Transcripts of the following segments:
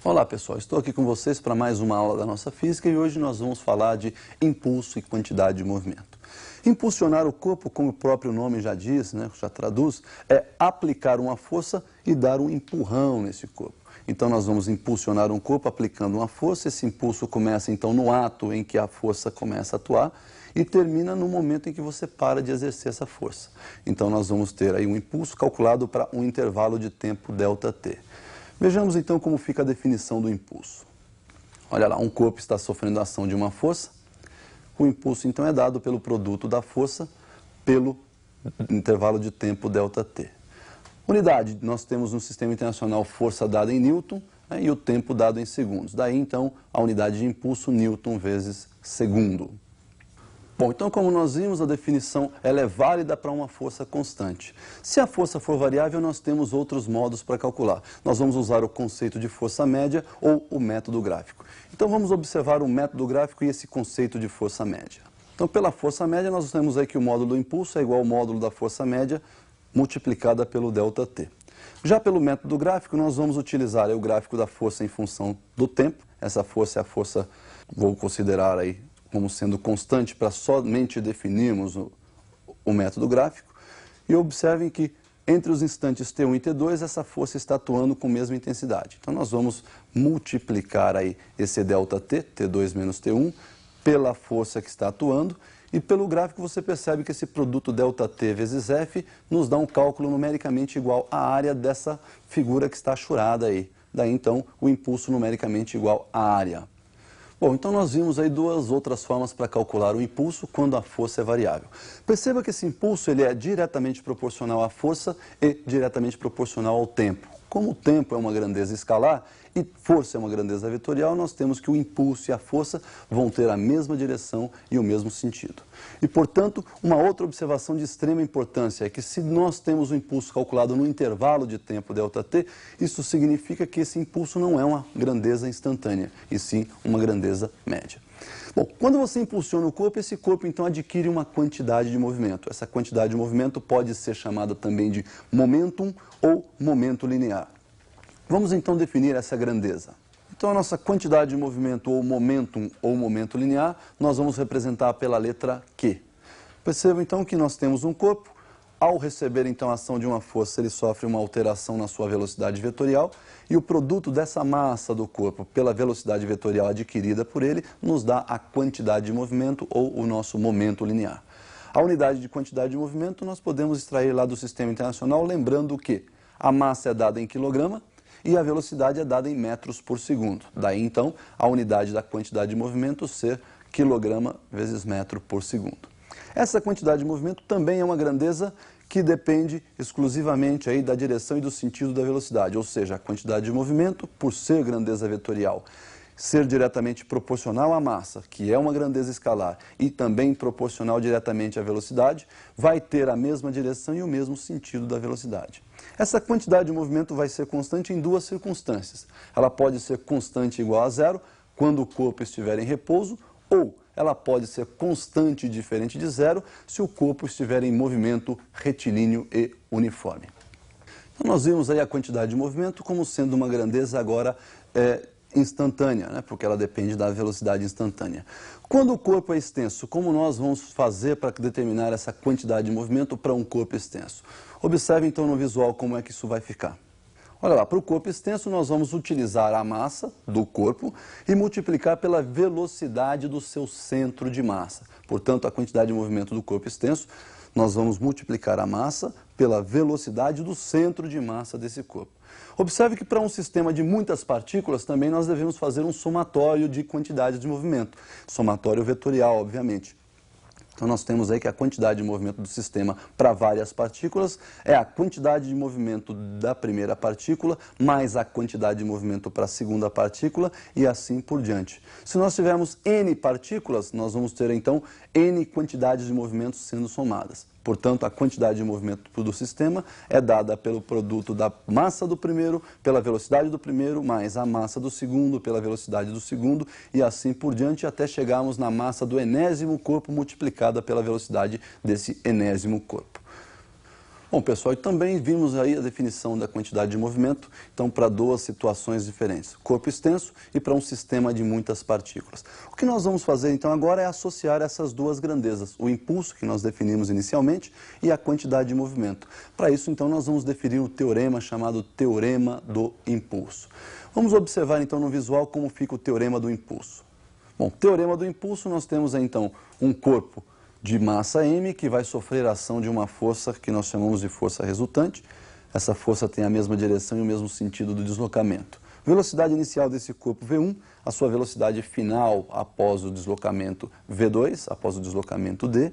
Olá pessoal, estou aqui com vocês para mais uma aula da nossa física e hoje nós vamos falar de impulso e quantidade de movimento. Impulsionar o corpo, como o próprio nome já diz, já traduz, é aplicar uma força e dar um empurrão nesse corpo. Então nós vamos impulsionar um corpo aplicando uma força, esse impulso começa então no ato em que a força começa a atuar e termina no momento em que você para de exercer essa força. Então nós vamos ter aí um impulso calculado para um intervalo de tempo ΔT. Vejamos então como fica a definição do impulso. Olha lá, um corpo está sofrendo a ação de uma força. O impulso então é dado pelo produto da força pelo intervalo de tempo ΔT. Unidade, nós temos no Sistema Internacional força dada em Newton, e o tempo dado em segundos. Daí então a unidade de impulso Newton vezes segundo. Bom, então como nós vimos, a definição ela é válida para uma força constante. Se a força for variável, nós temos outros modos para calcular. Nós vamos usar o conceito de força média ou o método gráfico. Então vamos observar o método gráfico e esse conceito de força média. Então pela força média nós temos aí que o módulo do impulso é igual ao módulo da força média multiplicada pelo ΔT. Já pelo método gráfico nós vamos utilizar o gráfico da força em função do tempo. Essa força é a força, vou considerar aí como sendo constante para somente definirmos o método gráfico. E observem que entre os instantes T1 e T2, essa força está atuando com a mesma intensidade. Então nós vamos multiplicar aí esse ΔT, T2 menos T1, pela força que está atuando. E pelo gráfico você percebe que esse produto ΔT vezes F nos dá um cálculo numericamente igual à área dessa figura que está achurada aí. Daí então o impulso numericamente igual à área. Bom, então nós vimos aí duas outras formas para calcular o impulso quando a força é variável. Perceba que esse impulso ele é diretamente proporcional à força e diretamente proporcional ao tempo. Como o tempo é uma grandeza escalar e força é uma grandeza vetorial, nós temos que o impulso e a força vão ter a mesma direção e o mesmo sentido. E, portanto, uma outra observação de extrema importância é que se nós temos o impulso calculado no intervalo de tempo ΔT, isso significa que esse impulso não é uma grandeza instantânea, e sim uma grandeza média. Bom, quando você impulsiona o corpo, esse corpo então adquire uma quantidade de movimento. Essa quantidade de movimento pode ser chamada também de momentum ou momento linear. Vamos então definir essa grandeza. Então a nossa quantidade de movimento ou momento linear, nós vamos representar pela letra Q. Percebam então que nós temos um corpo. Ao receber então a ação de uma força, ele sofre uma alteração na sua velocidade vetorial e o produto dessa massa do corpo pela velocidade vetorial adquirida por ele nos dá a quantidade de movimento ou o nosso momento linear. A unidade de quantidade de movimento nós podemos extrair lá do Sistema Internacional, lembrando que a massa é dada em quilograma e a velocidade é dada em metros por segundo. Daí então a unidade da quantidade de movimento ser quilograma vezes metro por segundo. Essa quantidade de movimento também é uma grandeza que depende exclusivamente aí da direção e do sentido da velocidade, ou seja, a quantidade de movimento, por ser grandeza vetorial, ser diretamente proporcional à massa, que é uma grandeza escalar, e também proporcional diretamente à velocidade, vai ter a mesma direção e o mesmo sentido da velocidade. Essa quantidade de movimento vai ser constante em duas circunstâncias. Ela pode ser constante igual a zero, quando o corpo estiver em repouso, ou ela pode ser constante e diferente de zero se o corpo estiver em movimento retilíneo e uniforme. Então nós vimos aí a quantidade de movimento como sendo uma grandeza agora instantânea, porque ela depende da velocidade instantânea. Quando o corpo é extenso, como nós vamos fazer para determinar essa quantidade de movimento para um corpo extenso? Observe então no visual como é que isso vai ficar. Olha lá, para o corpo extenso nós vamos utilizar a massa do corpo e multiplicar pela velocidade do seu centro de massa. Portanto, a quantidade de movimento do corpo extenso, nós vamos multiplicar a massa pela velocidade do centro de massa desse corpo. Observe que para um sistema de muitas partículas também nós devemos fazer um somatório de quantidades de movimento. Somatório vetorial, obviamente. Então nós temos aí que a quantidade de movimento do sistema para várias partículas é a quantidade de movimento da primeira partícula mais a quantidade de movimento para a segunda partícula e assim por diante. Se nós tivermos N partículas, nós vamos ter então N quantidades de movimentos sendo somadas. Portanto, a quantidade de movimento do sistema é dada pelo produto da massa do primeiro, pela velocidade do primeiro, mais a massa do segundo, pela velocidade do segundo, e assim por diante, até chegarmos na massa do enésimo corpo multiplicada pela velocidade desse enésimo corpo. Bom, pessoal, e também vimos aí a definição da quantidade de movimento, então, para duas situações diferentes, corpo extenso e para um sistema de muitas partículas. O que nós vamos fazer, então, agora é associar essas duas grandezas, o impulso, que nós definimos inicialmente, e a quantidade de movimento. Para isso, então, nós vamos definir um teorema chamado teorema do impulso. Vamos observar, então, no visual como fica o teorema do impulso. Bom, teorema do impulso, nós temos, então, um corpo de massa m, que vai sofrer a ação de uma força que nós chamamos de força resultante. Essa força tem a mesma direção e o mesmo sentido do deslocamento. Velocidade inicial desse corpo V1, a sua velocidade final após o deslocamento V2, após o deslocamento D.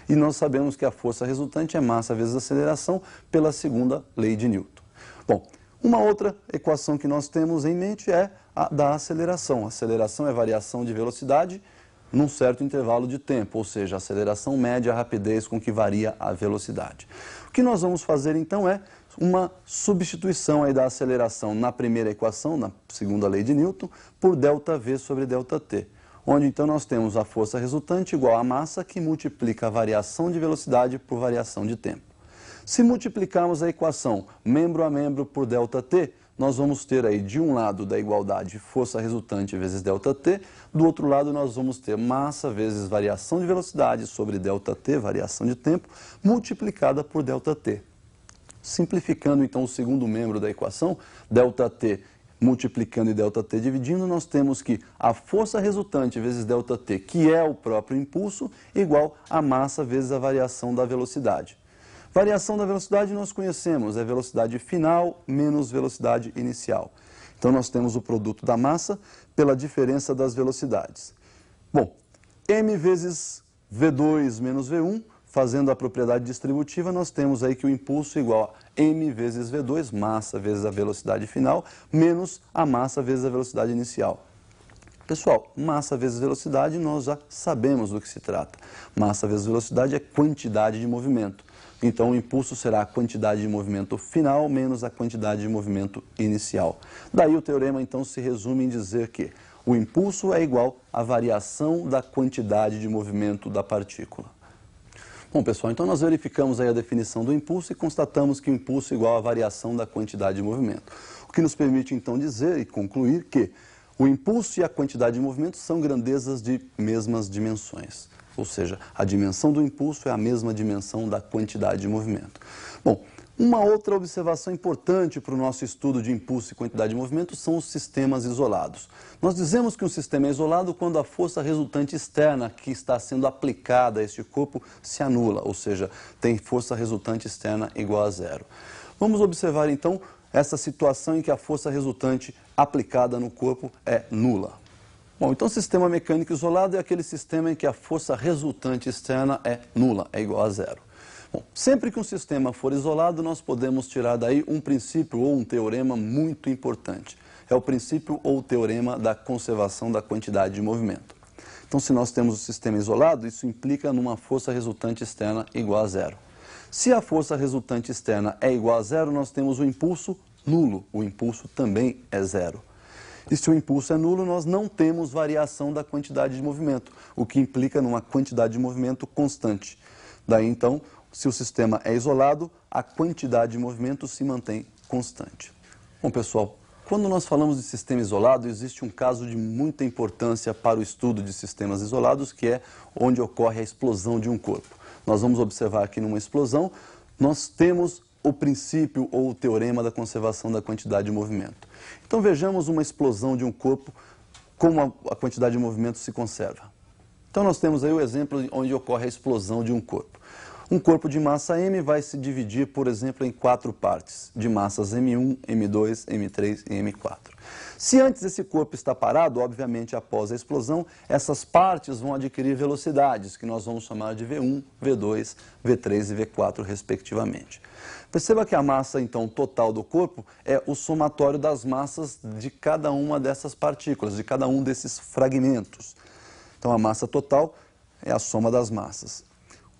E nós sabemos que a força resultante é massa vezes aceleração pela segunda lei de Newton. Bom, uma outra equação que nós temos em mente é a da aceleração. A aceleração é variação de velocidade num certo intervalo de tempo, ou seja, a aceleração mede a rapidez com que varia a velocidade. O que nós vamos fazer então é uma substituição aí da aceleração na primeira equação, na segunda lei de Newton, por ΔV sobre ΔT, onde então nós temos a força resultante igual à massa que multiplica a variação de velocidade por variação de tempo. Se multiplicarmos a equação membro a membro por ΔT, nós vamos ter aí de um lado da igualdade força resultante vezes ΔT, do outro lado nós vamos ter massa vezes variação de velocidade sobre ΔT, variação de tempo, multiplicada por ΔT. Simplificando então o segundo membro da equação, ΔT multiplicando e ΔT dividindo, nós temos que a força resultante vezes ΔT, que é o próprio impulso, igual a massa vezes a variação da velocidade. Variação da velocidade nós conhecemos, é velocidade final menos velocidade inicial. Então nós temos o produto da massa pela diferença das velocidades. Bom, m vezes V2 menos V1, fazendo a propriedade distributiva, nós temos aí que o impulso é igual a m vezes V2, massa vezes a velocidade final, menos a massa vezes a velocidade inicial. Pessoal, massa vezes velocidade nós já sabemos do que se trata. Massa vezes velocidade é quantidade de movimento. Então, o impulso será a quantidade de movimento final menos a quantidade de movimento inicial. Daí o teorema, então, se resume em dizer que o impulso é igual à variação da quantidade de movimento da partícula. Bom, pessoal, então nós verificamos aí a definição do impulso e constatamos que o impulso é igual à variação da quantidade de movimento. O que nos permite, então, dizer e concluir que o impulso e a quantidade de movimento são grandezas de mesmas dimensões. Ou seja, a dimensão do impulso é a mesma dimensão da quantidade de movimento. Bom, uma outra observação importante para o nosso estudo de impulso e quantidade de movimento são os sistemas isolados. Nós dizemos que um sistema é isolado quando a força resultante externa que está sendo aplicada a este corpo se anula, ou seja, tem força resultante externa igual a zero. Vamos observar então essa situação em que a força resultante aplicada no corpo é nula. Bom, então o sistema mecânico isolado é aquele sistema em que a força resultante externa é nula, é igual a zero. Bom, sempre que um sistema for isolado, nós podemos tirar daí um princípio ou um teorema muito importante. É o princípio ou teorema da conservação da quantidade de movimento. Então, se nós temos o sistema isolado, isso implica numa força resultante externa igual a zero. Se a força resultante externa é igual a zero, nós temos o impulso nulo. O impulso também é zero. E se o impulso é nulo, nós não temos variação da quantidade de movimento, o que implica numa quantidade de movimento constante. Daí, então, se o sistema é isolado, a quantidade de movimento se mantém constante. Bom, pessoal, quando nós falamos de sistema isolado, existe um caso de muita importância para o estudo de sistemas isolados, que é onde ocorre a explosão de um corpo. Nós vamos observar aqui numa explosão, nós temos o princípio ou o teorema da conservação da quantidade de movimento. Então vejamos uma explosão de um corpo, como a quantidade de movimento se conserva. Então nós temos aí o exemplo onde ocorre a explosão de um corpo. Um corpo de massa m vai se dividir, por exemplo, em 4 partes, de massas m1, m2, m3 e m4. Se antes esse corpo está parado, obviamente após a explosão, essas partes vão adquirir velocidades, que nós vamos chamar de V1, V2, V3 e V4, respectivamente. Perceba que a massa, então, total do corpo é o somatório das massas de cada uma dessas partículas, de cada um desses fragmentos. Então, a massa total é a soma das massas.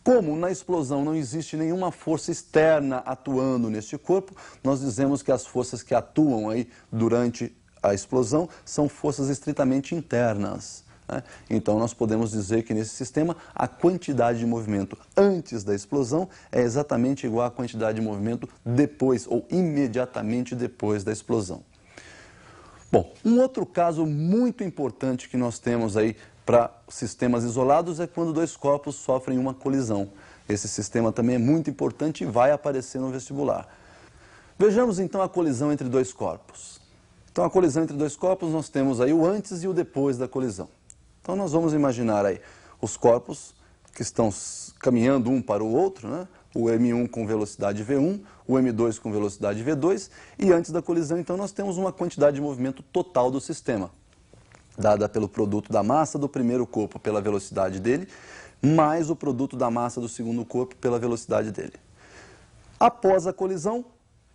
Como na explosão não existe nenhuma força externa atuando neste corpo, nós dizemos que as forças que atuam aí durante a explosão são forças estritamente internas. né? Então nós podemos dizer que nesse sistema a quantidade de movimento antes da explosão é exatamente igual à quantidade de movimento depois ou imediatamente depois da explosão. Bom, um outro caso muito importante que nós temos aí para sistemas isolados é quando dois corpos sofrem uma colisão. Esse sistema também é muito importante e vai aparecer no vestibular. Vejamos então a colisão entre dois corpos. Então a colisão entre dois corpos nós temos aí o antes e o depois da colisão. Então nós vamos imaginar aí os corpos que estão caminhando um para o outro, né? O M1 com velocidade V1, o M2 com velocidade V2, e antes da colisão, então, nós temos uma quantidade de movimento total do sistema, dada pelo produto da massa do primeiro corpo pela velocidade dele, mais o produto da massa do segundo corpo pela velocidade dele. Após a colisão,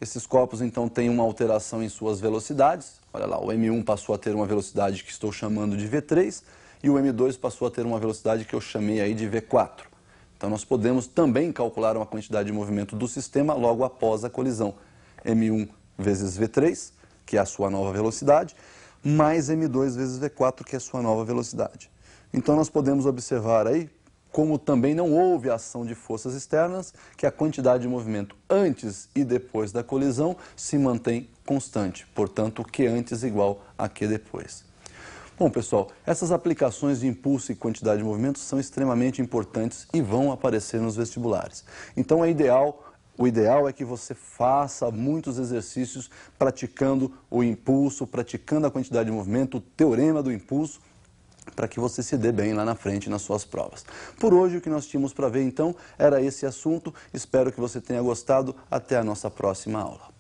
esses corpos, então, têm uma alteração em suas velocidades. Olha lá, o M1 passou a ter uma velocidade que estou chamando de V3, e o M2 passou a ter uma velocidade que eu chamei aí de V4. Então, nós podemos também calcular uma quantidade de movimento do sistema logo após a colisão. M1 vezes V3, que é a sua nova velocidade, mais M2 vezes V4, que é a sua nova velocidade. Então, nós podemos observar aí, como também não houve ação de forças externas, que a quantidade de movimento antes e depois da colisão se mantém constante. Portanto, Q antes igual a Q depois. Bom, pessoal, essas aplicações de impulso e quantidade de movimento são extremamente importantes e vão aparecer nos vestibulares. Então, o ideal é que você faça muitos exercícios praticando o impulso, praticando a quantidade de movimento, o teorema do impulso, para que você se dê bem lá na frente nas suas provas. Por hoje, o que nós tínhamos para ver, então, era esse assunto. Espero que você tenha gostado. Até a nossa próxima aula.